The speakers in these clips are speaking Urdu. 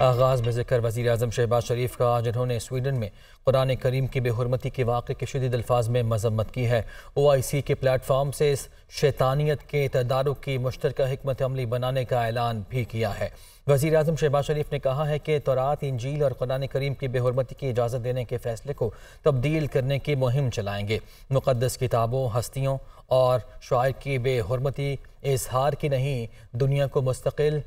آغاز میں ذکر وزیر اعظم شہباز شریف کا، جنہوں نے سویڈن میں قرآن کریم کی بے حرمتی کے واقعے کی شدید الفاظ میں مذمت کی ہے۔ OIC کے پلیٹ فارم سے اس شیطانیت کے تدارک کی مشترکہ حکمت عملی بنانے کا اعلان بھی کیا ہے۔ وزیر اعظم شہباز شریف نے کہا ہے کہ تورات، انجیل اور قرآن کریم کی بے حرمتی کی اجازت دینے کے فیصلے کو تبدیل کرنے کی مہم چلائیں گے۔ مقدس کتابوں، ہستیوں اور شعائر کی بے حرمتی اظہار کی نہیں، دنیا کو مستقل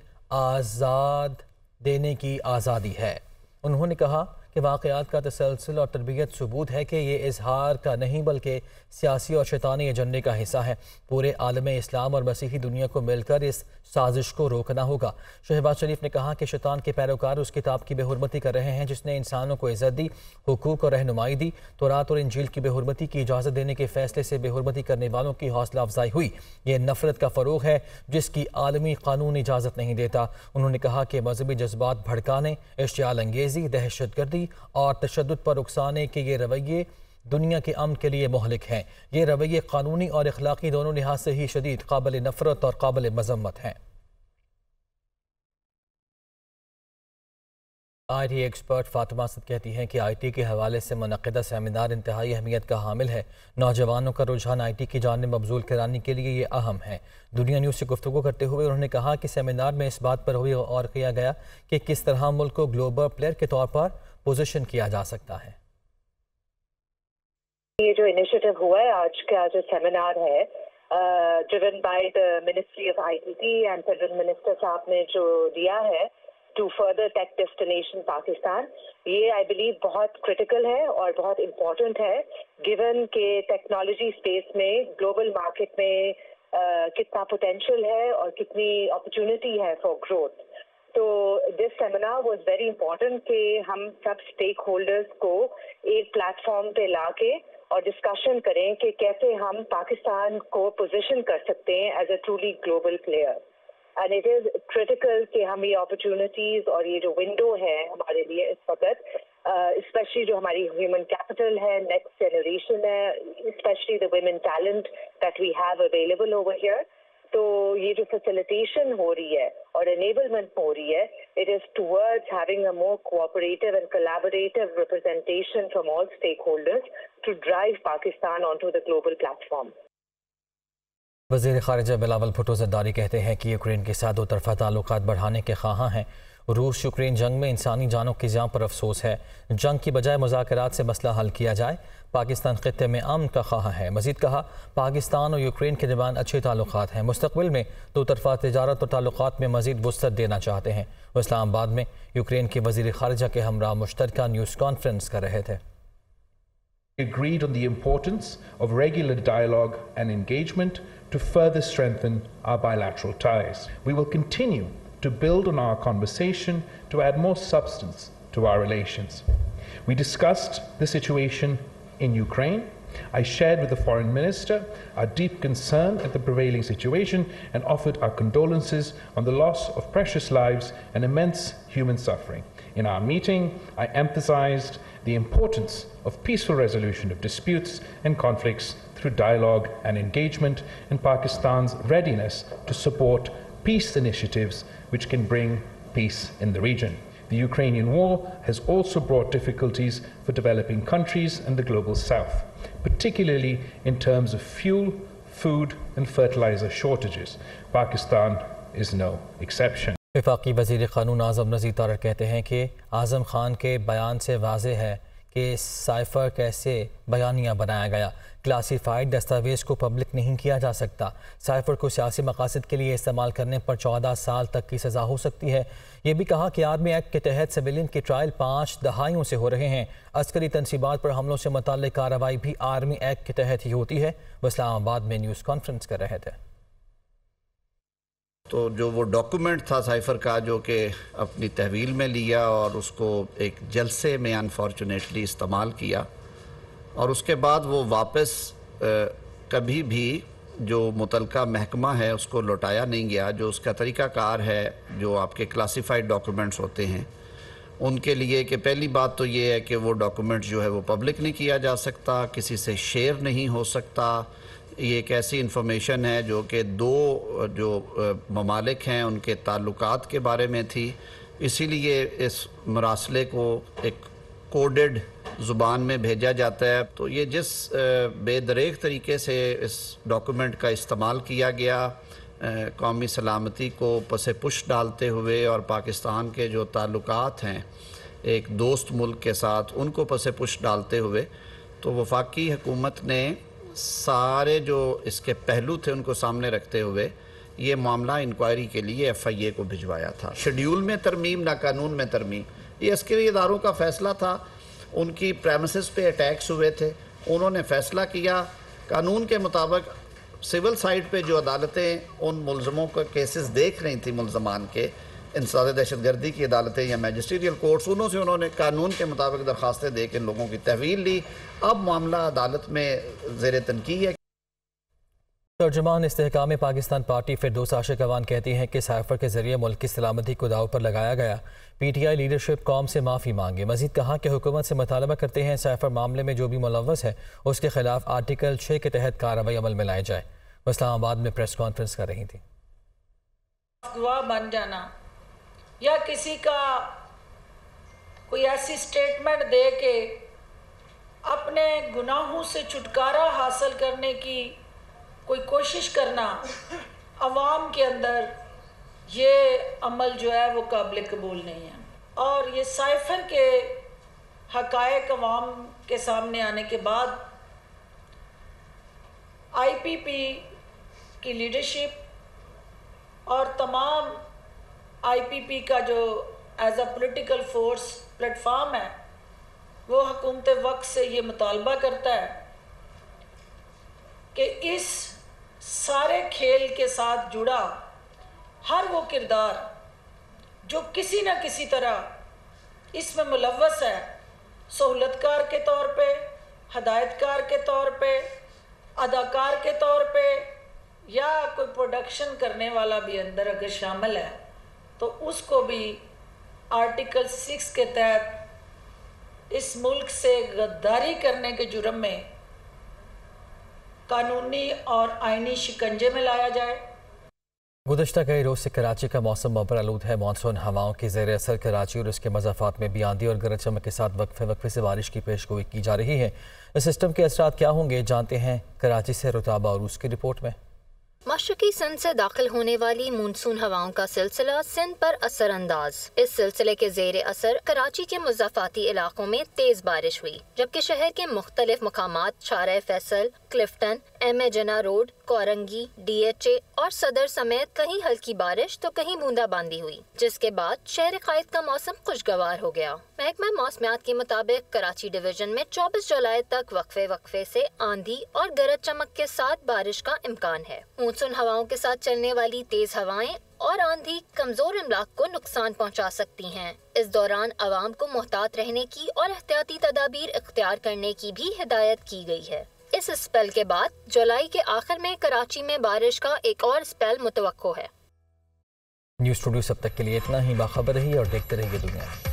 آزاد دینے کی آزادی ہے۔ انہوں نے کہا کہ واقعات کا تسلسل اور تربیت ثبوت ہے کہ یہ اظہار کا نہیں بلکہ سیاسی اور شیطانی ایجنڈے کا حصہ ہے۔ پورے عالم اسلام اور مسیحی دنیا کو مل کر اس سازش کو روکنا ہوگا۔ شہباز شریف نے کہا کہ شیطان کے پیروکار اس کتاب کی بے حرمتی کر رہے ہیں جس نے انسانوں کو عزت دی، حقوق اور رہنمائی دی۔ تورات اور انجیل کی بے حرمتی کی اجازت دینے کے فیصلے سے بے حرمتی کرنے والوں کی حوصلہ افزائی ہوئی۔ یہ نفرت کا فروغ ہے جس کی عالمی قانون اجازت نہیں دیتا۔ انہوں نے کہا کہ مذہبی جذبات بھڑکانے، اشتعال انگیزی، دہشت گردی اور تشدد پر اکسانے کے یہ رویے دنیا کے امن کے لیے مہلک ہیں۔ یہ رویے قانونی اور اخلاقی دونوں لحاظ سے ہی شدید قابل نفرت اور قابل مذمت ہیں۔ IT ایکسپرٹ فاطمہ اسد کہتی ہیں کہ IT کے حوالے سے منعقدہ سیمینار انتہائی اہمیت کا حامل ہے۔ نوجوانوں کا رجحان IT کی جانب مبذول کرانے کے لیے یہ اہم ہے۔ دنیا نیوز سے گفتگو کرتے ہوئے انہوں نے کہا کہ سیمینار میں اس بات پر بھی غور کیا گیا کہ کس طرح ملک کو گلوبل پلیئر کے طور پر پوزیشن کیا جا سکتا ہے۔ یہ جو انیشیٹو ہوا ہے آج کا جو سیمینار ہے driven by the ministry of ICT and federal minister صاحب نے جو دیا ہے to further tech destination Pakistan, یہ آئی بلیو بہت کریٹیکل ہے اور بہت امپورٹنٹ ہے گیون کہ ٹیکنالوجی اسپیس میں گلوبل مارکیٹ میں کتنا پوٹینشیل ہے اور کتنی اپرچونٹی ہے فار گروتھ۔ تو دس سیمینار واز ویری امپورٹنٹ کہ ہم سب اسٹیک ہولڈرز کو ایک پلیٹ فارم پہ لا کے اور ڈسکشن کریں کہ کیسے ہم پاکستان کو پوزیشن کر سکتے ہیں as a truly global player. And it is critical کہ ہم یہ اپرچونٹیز اور یہ جو ونڈو ہے ہمارے لیے اس وقت، اسپیشلی جو ہماری ہیومن کیپٹل ہے، نیکسٹ جنریشن ہے، specially the women talent that we have available over here, تو یہ جو فیسیلیٹیشن ہو رہی ہے اور انیبلمنٹ ہو رہی ہے، it is towards having a more cooperative and collaborative representation from all stakeholders to drive Pakistan onto the global platform. وزیر خارجہ بلاول بھٹو زرداری کہتے ہیں کہ یوکرین کے ساتھ دو طرفہ تعلقات بڑھانے کے خواہاں ہیں۔ روس یوکرین جنگ میں انسانی جانوں کی زیاں پر افسوس ہے۔ جنگ کی بجائے مذاکرات سے مسئلہ حل کیا جائے۔ پاکستان خطے میں امن کا خواہاں ہے۔ مزید کہا پاکستان اور یوکرین کے درمیان اچھے تعلقات ہیں۔ مستقبل میں دو طرفہ تجارت اور تعلقات میں مزید وسعت دینا چاہتے ہیں۔ وہ اسلام آباد میں یوکرین کے وزیر خارجہ کے ہمراہ مشترکہ نیوز کانفرنس کر رہے تھے۔ We agreed on the importance of regular dialogue and engagement to further strengthen our bilateral ties. We will continue to build on our conversation to add more substance to our relations. We discussed the situation in Ukraine. I shared with the Foreign Minister our deep concern at the prevailing situation and offered our condolences on the loss of precious lives and immense human suffering. In our meeting, I emphasized the importance of peaceful resolution of disputes and conflicts through dialogue and engagement and Pakistan's readiness to support peace initiatives which can bring peace in the region. The Ukrainian war has also brought difficulties for developing countries and the global south, particularly in terms of fuel, food and fertilizer shortages. Pakistan is no exception. وفاقی وزیر قانون اعظم نذیر تارڑ کہتے ہیں کہ اعظم خان کے بیان سے واضح ہے کہ سائفر کیسے بیانیہ بنایا گیا۔ کلاسیفائڈ دستاویز کو پبلک نہیں کیا جا سکتا۔ سائفر کو سیاسی مقاصد کے لیے استعمال کرنے پر 14 سال تک کی سزا ہو سکتی ہے۔ یہ بھی کہا کہ آرمی ایکٹ کے تحت سویلین کے ٹرائل 5 دہائیوں سے ہو رہے ہیں۔ عسکری تنصیبات پر حملوں سے متعلق کارروائی بھی آرمی ایکٹ کے تحت ہی ہوتی ہے۔ وہ اسلام آباد میں نیوز کانفرنس کر رہے تھے۔ تو جو وہ ڈاکومنٹ تھا سائفر کا جو کہ اپنی تحویل میں لیا اور اس کو ایک جلسے میں انفارچونیٹلی استعمال کیا اور اس کے بعد وہ واپس کبھی بھی جو متعلقہ محکمہ ہے اس کو لوٹایا نہیں گیا۔ جو اس کا طریقہ کار ہے جو آپ کے کلاسیفائڈ ڈاکومنٹس ہوتے ہیں ان کے لیے کہ پہلی بات تو یہ ہے کہ وہ ڈاکومنٹ جو ہے وہ پبلک نہیں کیا جا سکتا، کسی سے شیئر نہیں ہو سکتا۔ یہ ایک ایسی انفارمیشن ہے جو کہ دو جو ممالک ہیں ان کے تعلقات کے بارے میں تھی اسی لیے اس مراسلے کو ایک کوڈڈ زبان میں بھیجا جاتا ہے. تو یہ جس بے دریغ طریقے سے اس ڈاکومنٹ کا استعمال کیا گیا قومی سلامتی کو پس پش ڈالتے ہوئے اور پاکستان کے جو تعلقات ہیں ایک دوست ملک کے ساتھ ان کو پس پش ڈالتے ہوئے، تو وفاقی حکومت نے سارے جو اس کے پہلو تھے ان کو سامنے رکھتے ہوئے یہ معاملہ انکوائری کے لیے FIA کو بھجوایا تھا. شیڈیول میں ترمیم نہ قانون میں ترمیم، یہ عسکری اداروں کا فیصلہ تھا. ان کی پریمیسز پہ اٹیکس ہوئے تھے، انہوں نے فیصلہ کیا قانون کے مطابق. سول سائٹ پہ جو عدالتیں ان ملزموں کا کیسز دیکھ رہی تھیں، ملزمان کے انسداد دہشت گردی کی عدالتیں یا میجسٹریل کورٹس، انہوں نے قانون کے مطابق درخواستیں دے کے ان لوگوں کی تحویل لی. اب معاملہ عدالت میں زیر تنقید ہے. ترجمان استحکام پاکستان پارٹی فردوس عاشق اوان کہتی ہیں کہ سائفر کے ذریعے ملک کی سلامتی کو داؤ پر لگایا گیا. PTI لیڈرشپ قوم سے معافی مانگے. مزید کہا کہ حکومت سے مطالبہ کرتے ہیں سائفر معاملے میں جو بھی ملوث ہے اس کے خلاف آرٹیکل 6 کے تحت کارروائی عمل میں لائی جائے. اسلام آباد میں پریس کانفرنس کر رہی تھی. گواہ بن جانا یا کسی کا کوئی ایسی سٹیٹمنٹ دے کے اپنے گناہوں سے چھٹکارا حاصل کرنے کی کوئی کوشش کرنا، عوام کے اندر یہ عمل جو ہے وہ قابل قبول نہیں ہے. اور یہ سائفر کے حقائق عوام کے سامنے آنے کے بعد IPP کی لیڈرشپ اور تمام IPP کا جو as a political force plate form ہے وہ حکومت وقت سے یہ مطالبہ کرتا ہے کہ اس سارے کھیل کے ساتھ جڑا ہر وہ کردار جو کسی نہ کسی طرح اس میں ملوث ہے، سہولت کار کے طور پہ، ہدایت کار کے طور پہ، اداکار کے طور پہ، یا کوئی پروڈکشن کرنے والا بھی اندر اگر شامل ہے تو اس کو بھی آرٹیکل 6 کے تحت اس ملک سے غداری کرنے کے جرم میں قانونی اور آئینی شکنجے میں لایا جائے. گزشتہ کئی روز سے کراچی کا موسم مبر آلود ہے. مانسون ہواؤں کے زیر اثر کراچی اور اس کے مضافات میں بھی آندھی اور گرج چمک کے ساتھ وقفے سے بارش کی پیشگوئی کی جا رہی ہے. اس سسٹم کے اثرات کیا ہوں گے جانتے ہیں کراچی سے رتابہ عروس کی رپورٹ میں. مشرقی سندھ سے داخل ہونے والی مونسون ہواؤں کا سلسلہ سندھ پر اثر انداز. اس سلسلے کے زیر اثر کراچی کے مضافاتی علاقوں میں تیز بارش ہوئی، جبکہ شہر کے مختلف مقامات شارع فیصل، کلفٹن، ایم جنا روڈ، کورنگی، DHA اور صدر سمیت کہیں ہلکی بارش تو کہیں بوندا باندی ہوئی، جس کے بعد شہر قائد کا موسم خوشگوار ہو گیا. محکمہ موسمیات کے مطابق کراچی ڈویژن میں 24 جولائی تک وقفے سے آندھی اور گرج چمک کے ساتھ بارش کا امکان ہے. مونسون ہواؤں کے ساتھ چلنے والی تیز ہوائیں اور آندھی کمزور املاک کو نقصان پہنچا سکتی ہیں. اس دوران عوام کو محتاط رہنے کی اور احتیاطی تدابیر اختیار کرنے کی بھی ہدایت کی گئی ہے. اس اسپیل کے بعد جولائی کے آخر میں کراچی میں بارش کا ایک اور اسپیل متوقع ہے. نیوز اسٹوڈیو سب تک کے لیے اتنا ہی. باخبر رہیے اور دیکھتے رہیے دنیا.